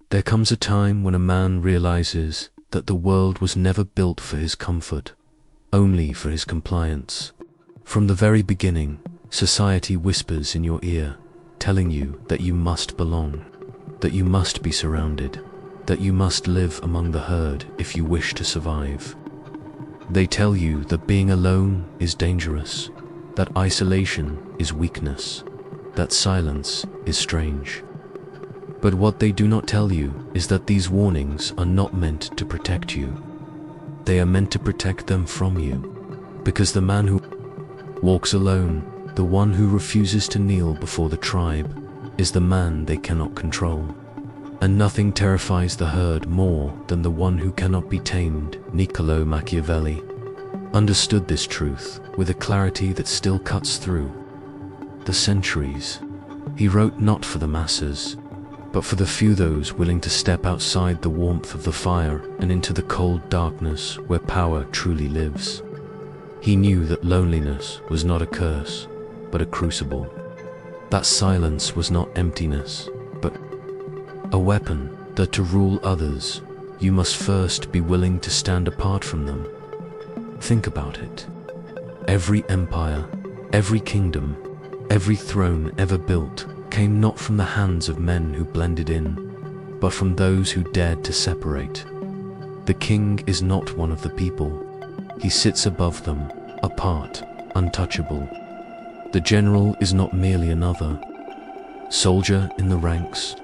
There comes a time when a man realizes that the world was never built for his comfort, only for his compliance. From the very beginning, society whispers in your ear, telling you that you must belong, that you must be surrounded, that you must live among the herd if you wish to survive. They tell you that being alone is dangerous, that isolation is weakness, that silence is strange. But what they do not tell you is that these warnings are not meant to protect you. They are meant to protect them from you, because the man who walks alone, the one who refuses to kneel before the tribe, is the man they cannot control. And nothing terrifies the herd more than the one who cannot be tamed. Niccolo Machiavelli understood this truth with a clarity that still cuts through the centuries. He wrote not for the masses, but for the few, those willing to step outside the warmth of the fire and into the cold darkness where power truly lives. He knew that loneliness was not a curse, but a crucible. That silence was not emptiness, but a weapon, that to rule others, you must first be willing to stand apart from them. Think about it. Every empire, every kingdom, every throne ever built came not from the hands of men who blended in, but from those who dared to separate. The king is not one of the people. He sits above them, apart, untouchable. The general is not merely another soldier in the ranks.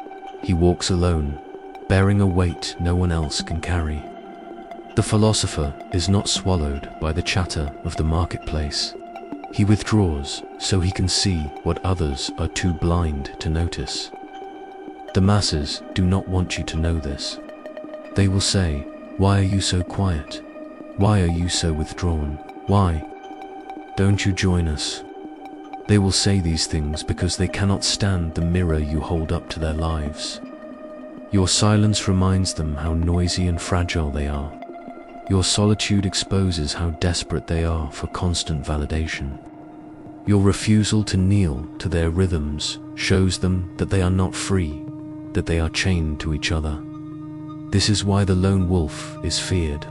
He walks alone, bearing a weight no one else can carry. The philosopher is not swallowed by the chatter of the marketplace. He withdraws so he can see what others are too blind to notice. The masses do not want you to know this. They will say, "Why are you so quiet? Why are you so withdrawn? Why don't you join us?" They will say these things because they cannot stand the mirror you hold up to their lives. Your silence reminds them how noisy and fragile they are. Your solitude exposes how desperate they are for constant validation. Your refusal to kneel to their rhythms shows them that they are not free, that they are chained to each other. This is why the lone wolf is feared,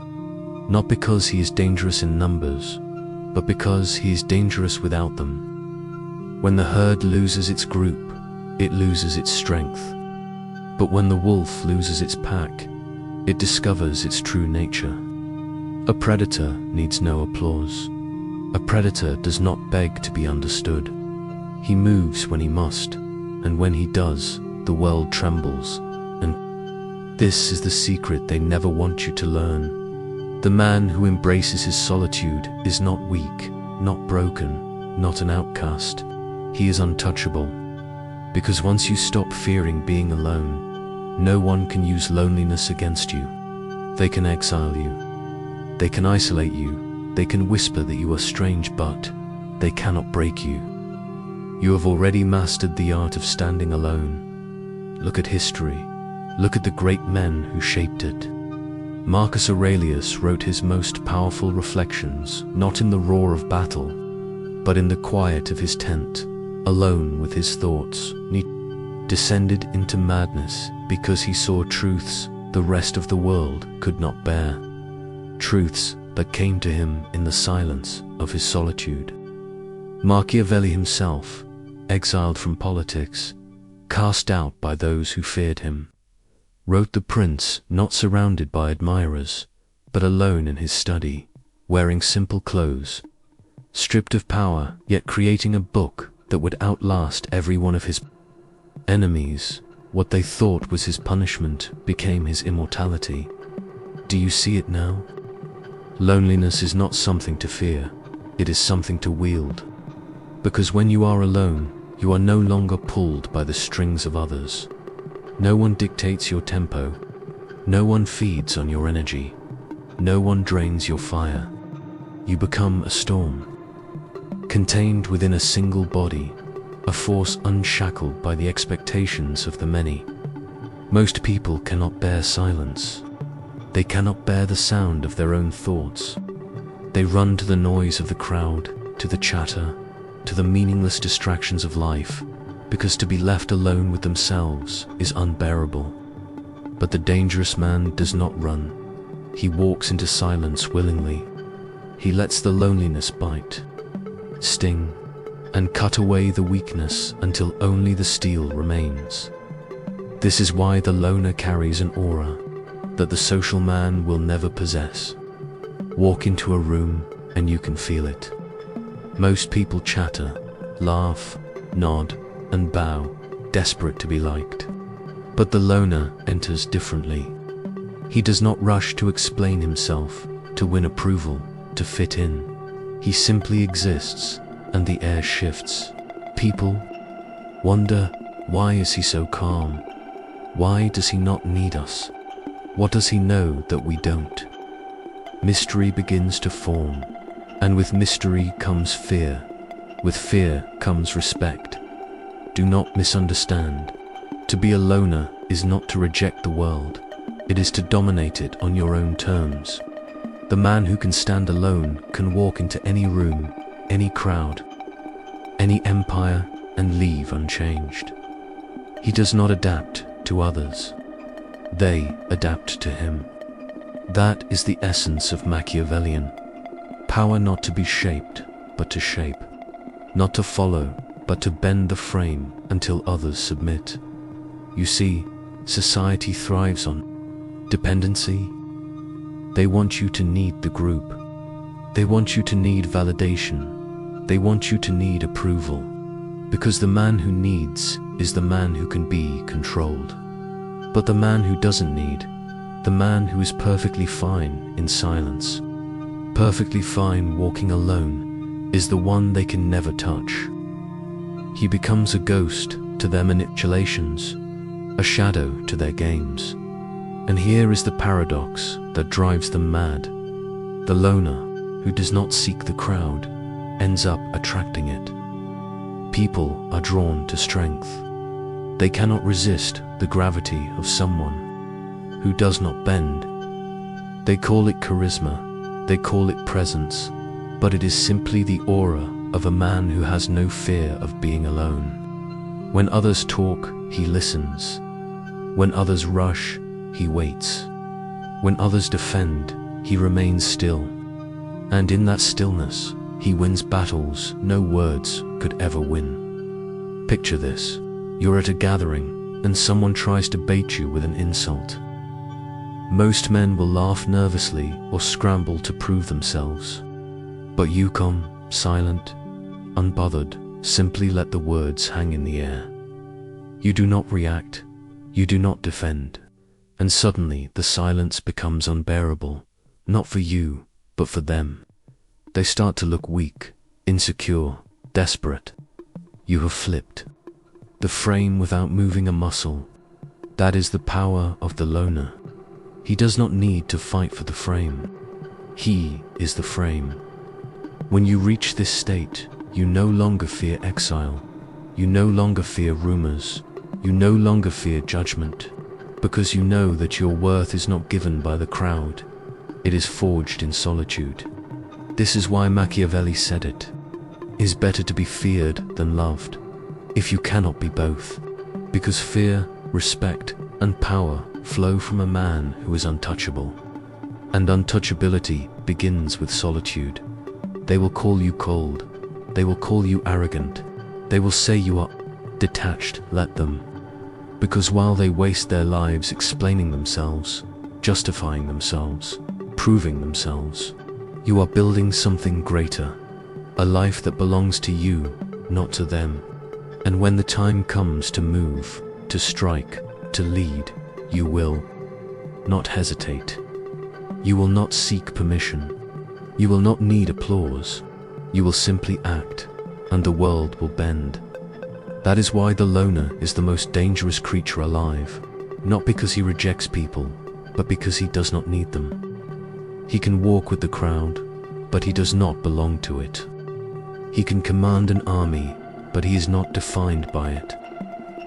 not because he is dangerous in numbers, but because he is dangerous without them. When the herd loses its group, it loses its strength. But when the wolf loses its pack, it discovers its true nature. A predator needs no applause. A predator does not beg to be understood. He moves when he must, and when he does, the world trembles. And this is the secret they never want you to learn. The man who embraces his solitude is not weak, not broken, not an outcast. He is untouchable. Because once you stop fearing being alone, no one can use loneliness against you. They can exile you. They can isolate you. They can whisper that you are strange, but they cannot break you. You have already mastered the art of standing alone. Look at history. Look at the great men who shaped it. Marcus Aurelius wrote his most powerful reflections not in the roar of battle, but in the quiet of his tent, alone with his thoughts. He descended into madness because he saw truths the rest of the world could not bear. Truths that came to him in the silence of his solitude. Machiavelli himself, exiled from politics, cast out by those who feared him, wrote The Prince not surrounded by admirers, but alone in his study, wearing simple clothes, stripped of power, yet creating a book that would outlast every one of his enemies. What they thought was his punishment became his immortality. Do you see it now? Loneliness is not something to fear, it is something to wield. Because when you are alone, you are no longer pulled by the strings of others. No one dictates your tempo. No one feeds on your energy. No one drains your fire. You become a storm, contained within a single body, a force unshackled by the expectations of the many. Most people cannot bear silence. They cannot bear the sound of their own thoughts. They run to the noise of the crowd, to the chatter, to the meaningless distractions of life, because to be left alone with themselves is unbearable. But the dangerous man does not run. He walks into silence willingly. He lets the loneliness bite, sting, and cut away the weakness until only the steel remains. This is why the loner carries an aura that the social man will never possess. Walk into a room and you can feel it. Most people chatter, laugh, nod, and bow, desperate to be liked. But the loner enters differently. He does not rush to explain himself, to win approval, to fit in. He simply exists, and the air shifts. People wonder, why is he so calm? Why does he not need us? What does he know that we don't? Mystery begins to form, and with mystery comes fear. With fear comes respect. Do not misunderstand. To be a loner is not to reject the world. It is to dominate it on your own terms. The man who can stand alone can walk into any room, any crowd, any empire, and leave unchanged. He does not adapt to others. They adapt to him. That is the essence of Machiavellian. Power not to be shaped, but to shape. Not to follow, but to bend the frame until others submit. You see, society thrives on dependency. They want you to need the group. They want you to need validation. They want you to need approval. Because the man who needs is the man who can be controlled. But the man who doesn't need, the man who is perfectly fine in silence, perfectly fine walking alone, is the one they can never touch. He becomes a ghost to their manipulations, a shadow to their games. And here is the paradox that drives them mad. The loner, who does not seek the crowd, ends up attracting it. People are drawn to strength. They cannot resist the gravity of someone who does not bend. They call it charisma, they call it presence, but it is simply the aura of a man who has no fear of being alone. When others talk, he listens. When others rush, he waits. When others defend, he remains still. And in that stillness, he wins battles no words could ever win. Picture this. You're at a gathering, and someone tries to bait you with an insult. Most men will laugh nervously or scramble to prove themselves. But you come, silent, unbothered, simply let the words hang in the air. You do not react, you do not defend. And suddenly the silence becomes unbearable, not for you, but for them. They start to look weak, insecure, desperate. You have flipped the frame without moving a muscle. That is the power of the loner. He does not need to fight for the frame. He is the frame. When you reach this state, you no longer fear exile. You no longer fear rumors. You no longer fear judgment. Because you know that your worth is not given by the crowd. It is forged in solitude. This is why Machiavelli said it is better to be feared than loved, if you cannot be both. Because fear, respect, and power flow from a man who is untouchable. And untouchability begins with solitude. They will call you cold. They will call you arrogant. They will say you are detached. Let them. Because while they waste their lives explaining themselves, justifying themselves, proving themselves, you are building something greater, a life that belongs to you, not to them. And when the time comes to move, to strike, to lead, you will not hesitate. You will not seek permission. You will not need applause. You will simply act, and the world will bend. That is why the loner is the most dangerous creature alive, not because he rejects people, but because he does not need them. He can walk with the crowd, but he does not belong to it. He can command an army, but he is not defined by it.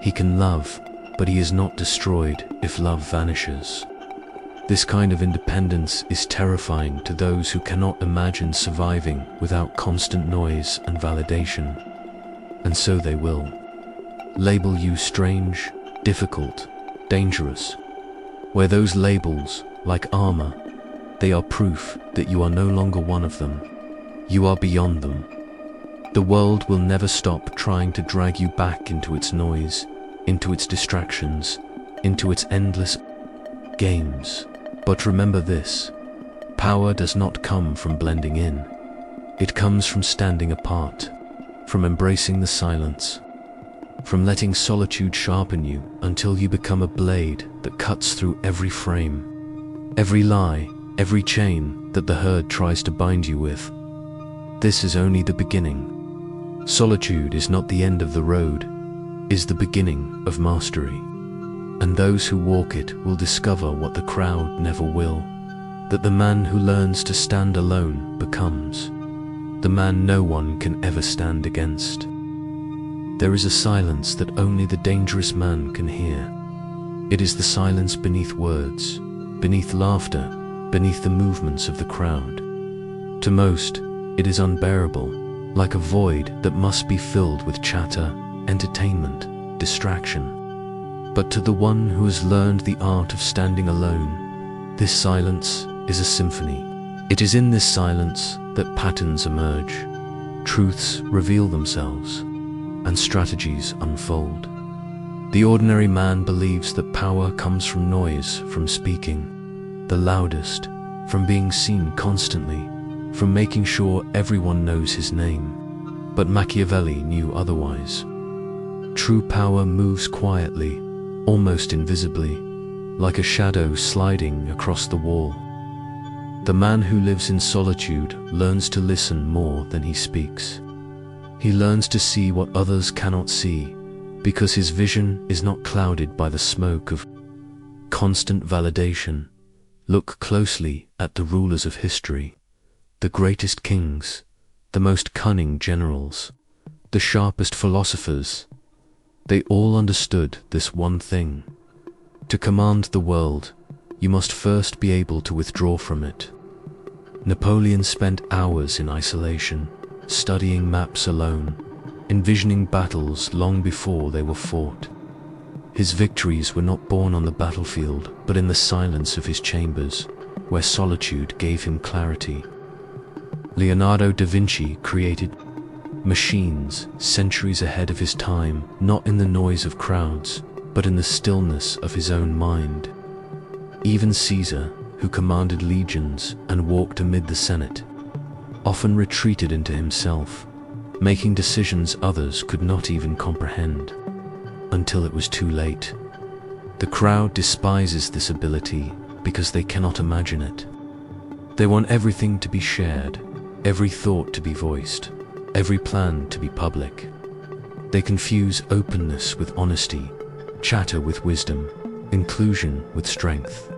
He can love, but he is not destroyed if love vanishes. This kind of independence is terrifying to those who cannot imagine surviving without constant noise and validation. And so they will label you strange, difficult, dangerous. where those labels, like armor, they are proof that you are no longer one of them. You are beyond them. The world will never stop trying to drag you back into its noise, into its distractions, into its endless games. But remember this: power does not come from blending in. It comes from standing apart, from embracing the silence, from letting solitude sharpen you until you become a blade that cuts through every frame, every lie, every chain that the herd tries to bind you with. This is only the beginning. Solitude is not the end of the road, is the beginning of mastery. And those who walk it will discover what the crowd never will, that the man who learns to stand alone becomes the man no one can ever stand against. There is a silence that only the dangerous man can hear. It is the silence beneath words, beneath laughter, beneath the movements of the crowd. To most, it is unbearable, like a void that must be filled with chatter, entertainment, distraction. But to the one who has learned the art of standing alone, this silence is a symphony. It is in this silence that patterns emerge, truths reveal themselves, and strategies unfold. The ordinary man believes that power comes from noise, from speaking the loudest, from being seen constantly, from making sure everyone knows his name. But Machiavelli knew otherwise. True power moves quietly, almost invisibly, like a shadow sliding across the wall. The man who lives in solitude learns to listen more than he speaks. He learns to see what others cannot see, because his vision is not clouded by the smoke of constant validation. Look closely at the rulers of history, the greatest kings, the most cunning generals, the sharpest philosophers. They all understood this one thing: to command the world, you must first be able to withdraw from it. Napoleon spent hours in isolation, studying maps alone, envisioning battles long before they were fought. His victories were not born on the battlefield, but in the silence of his chambers, where solitude gave him clarity. Leonardo da Vinci created machines centuries ahead of his time, not in the noise of crowds, but in the stillness of his own mind. Even Caesar, who commanded legions and walked amid the Senate, often retreated into himself, making decisions others could not even comprehend, until it was too late. The crowd despises this ability because they cannot imagine it. They want everything to be shared, every thought to be voiced, every plan to be public. They confuse openness with honesty, chatter with wisdom, inclusion with strength.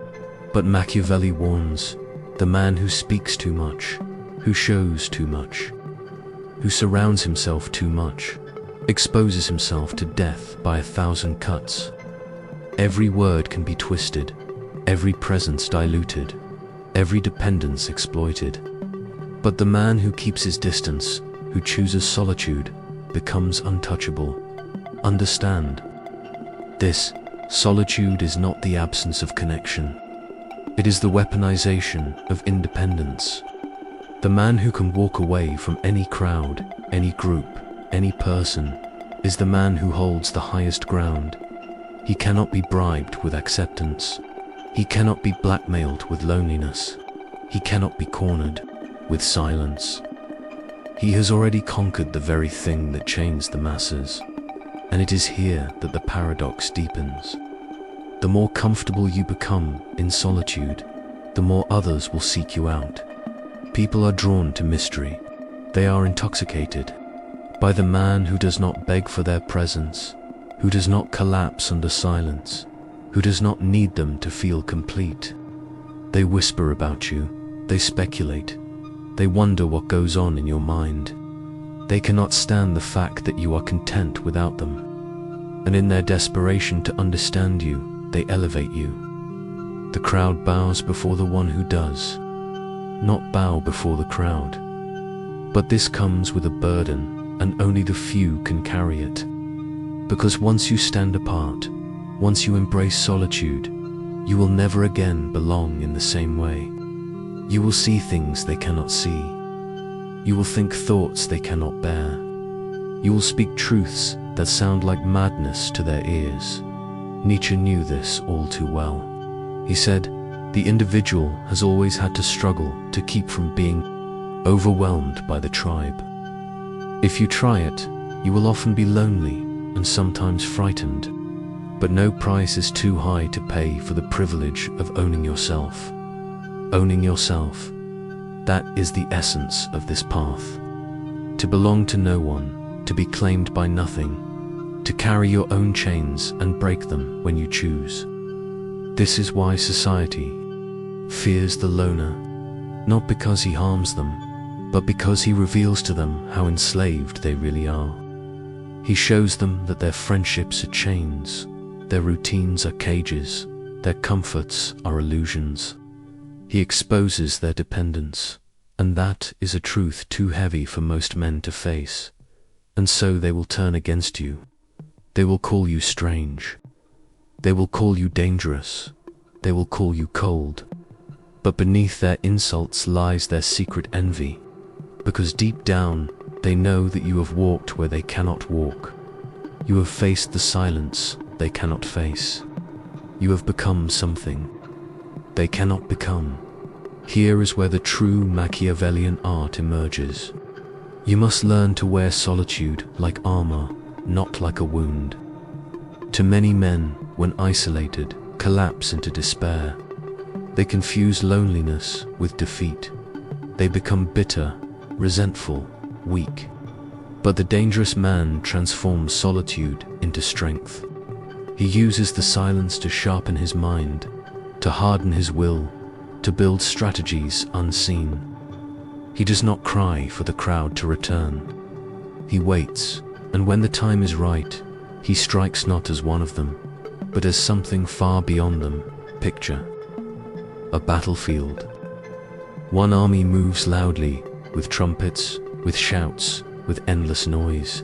But Machiavelli warns: the man who speaks too much, who shows too much, who surrounds himself too much, exposes himself to death by 1,000 cuts. Every word can be twisted, every presence diluted, every dependence exploited. But the man who keeps his distance, who chooses solitude, becomes untouchable. Understand this: solitude is not the absence of connection. It is the weaponization of independence. The man who can walk away from any crowd, any group, any person, is the man who holds the highest ground. He cannot be bribed with acceptance. He cannot be blackmailed with loneliness. He cannot be cornered with silence. He has already conquered the very thing that chains the masses. And it is here that the paradox deepens. The more comfortable you become in solitude, the more others will seek you out. People are drawn to mystery. They are intoxicated by the man who does not beg for their presence, who does not collapse under silence, who does not need them to feel complete. They whisper about you, they speculate, they wonder what goes on in your mind. They cannot stand the fact that you are content without them. And in their desperation to understand you, they elevate you. The crowd bows before the one who does, not bow before the crowd. But this comes with a burden, and only the few can carry it. Because once you stand apart, once you embrace solitude, you will never again belong in the same way. You will see things they cannot see. You will think thoughts they cannot bear. You will speak truths that sound like madness to their ears. Nietzsche knew this all too well. He said, "The individual has always had to struggle to keep from being overwhelmed by the tribe. If you try it, you will often be lonely and sometimes frightened, but no price is too high to pay for the privilege of owning yourself." Owning yourself, that is the essence of this path. To belong to no one, to be claimed by nothing, to carry your own chains and break them when you choose. This is why society fears the loner, not because he harms them, but because he reveals to them how enslaved they really are. He shows them that their friendships are chains, their routines are cages, their comforts are illusions. He exposes their dependence, and that is a truth too heavy for most men to face. And so they will turn against you. They will call you strange. They will call you dangerous. They will call you cold. But beneath their insults lies their secret envy, because deep down they know that you have walked where they cannot walk. You have faced the silence they cannot face. You have become something they cannot become. Here is where the true Machiavellian art emerges. You must learn to wear solitude like armor, not like a wound. To many men, when isolated, collapse into despair. They confuse loneliness with defeat. They become bitter, resentful, weak. But the dangerous man transforms solitude into strength. He uses the silence to sharpen his mind, to harden his will, to build strategies unseen. He does not cry for the crowd to return. He waits, and when the time is right, he strikes not as one of them, but as something far beyond them. Picture a battlefield. One army moves loudly, with trumpets, with shouts, with endless noise.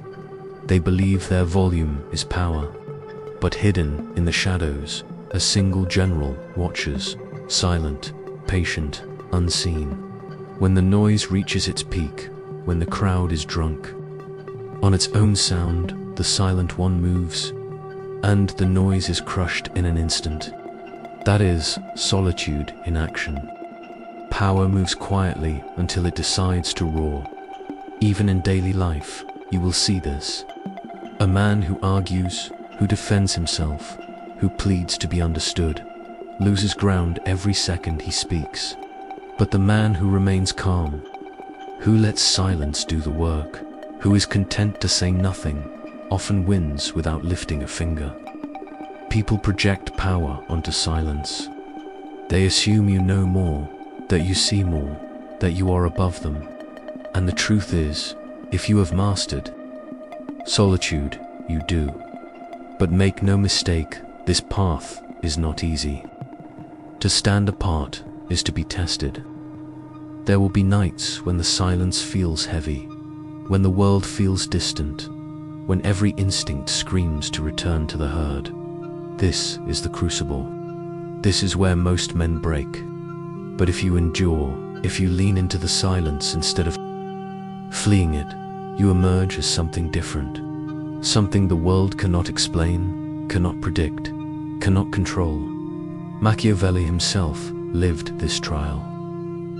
They believe their volume is power, but hidden in the shadows, a single general watches, silent, patient, unseen. When the noise reaches its peak, when the crowd is drunk, on its own sound, the silent one moves, and the noise is crushed in an instant. That is solitude in action. Power moves quietly until it decides to roar. Even in daily life, you will see this. A man who argues, who defends himself, who pleads to be understood, loses ground every second he speaks. But the man who remains calm, who lets silence do the work, who is content to say nothing, often wins without lifting a finger. People project power onto silence. They assume you know more, that you see more, that you are above them. And the truth is, if you have mastered solitude, you do. But make no mistake, this path is not easy. To stand apart is to be tested. There will be nights when the silence feels heavy, when the world feels distant, when every instinct screams to return to the herd. This is the crucible. This is where most men break. But if you endure, if you lean into the silence instead of fleeing it, you emerge as something different. Something the world cannot explain, cannot predict, cannot control. Machiavelli himself lived this trial.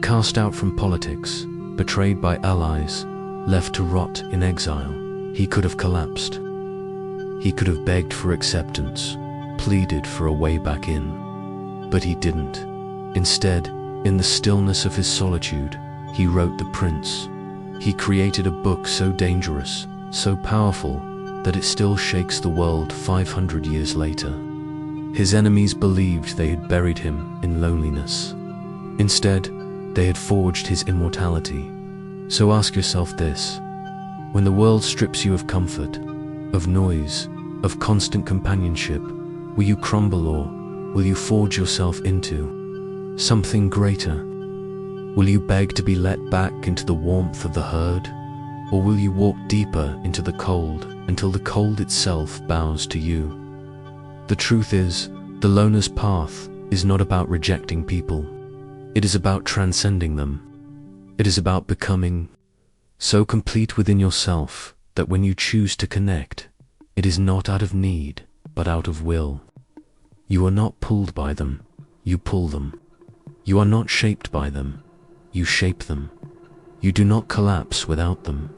Cast out from politics, betrayed by allies, left to rot in exile, he could have collapsed. He could have begged for acceptance, pleaded for a way back in. But he didn't. Instead, in the stillness of his solitude, he wrote The Prince. He created a book so dangerous, so powerful, that it still shakes the world 500 years later. His enemies believed they had buried him in loneliness. Instead, they had forged his immortality. So ask yourself this: when the world strips you of comfort, of noise, of constant companionship, will you crumble, or will you forge yourself into something greater? Will you beg to be let back into the warmth of the herd? Or will you walk deeper into the cold until the cold itself bows to you? The truth is, the loner's path is not about rejecting people. It is about transcending them. It is about becoming so complete within yourself that when you choose to connect, it is not out of need, but out of will. You are not pulled by them, you pull them. You are not shaped by them, you shape them. You do not collapse without them.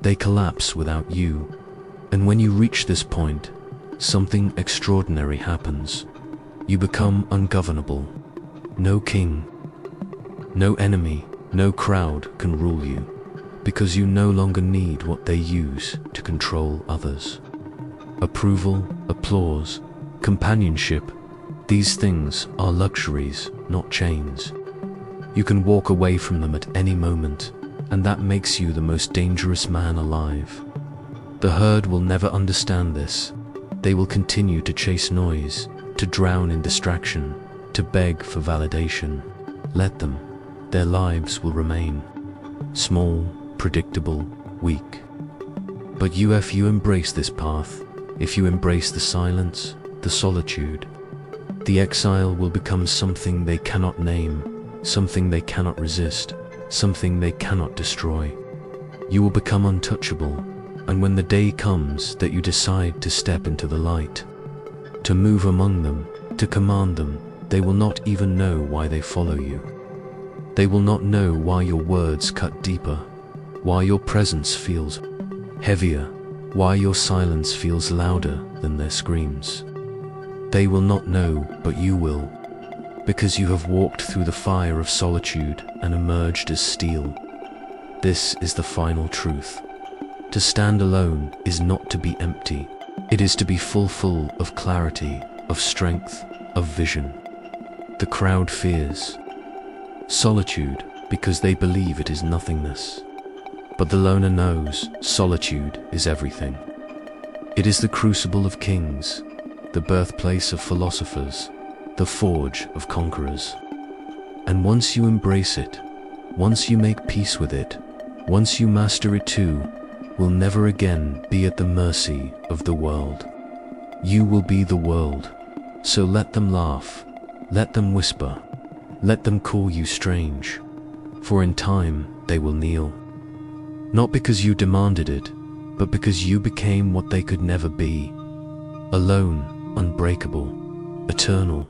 They collapse without you. And when you reach this point, something extraordinary happens. You become ungovernable. No king, no enemy, no crowd can rule you, because you no longer need what they use to control others. Approval, applause, companionship, these things are luxuries, not chains. You can walk away from them at any moment, and that makes you the most dangerous man alive. The herd will never understand this. They will continue to chase noise, to drown in distraction, to beg for validation. Let them. Their lives will remain small, predictable, weak. But if you embrace this path, if you embrace the silence, the solitude, the exile will become something they cannot name, something they cannot resist, something they cannot destroy. You will become untouchable, and when the day comes that you decide to step into the light, to move among them, to command them, they will not even know why they follow you. They will not know why your words cut deeper, why your presence feels heavier, why your silence feels louder than their screams. They will not know, but you will, because you have walked through the fire of solitude and emerged as steel. This is the final truth. To stand alone is not to be empty. It is to be full of clarity, of strength, of vision. The crowd fears solitude because they believe it is nothingness. But the loner knows solitude is everything. It is the crucible of kings, the birthplace of philosophers, the forge of conquerors. And once you embrace it, once you make peace with it, once you master it too, will never again be at the mercy of the world. You will be the world. So let them laugh, let them whisper, let them call you strange, for in time they will kneel. Not because you demanded it, but because you became what they could never be. Alone, unbreakable, eternal.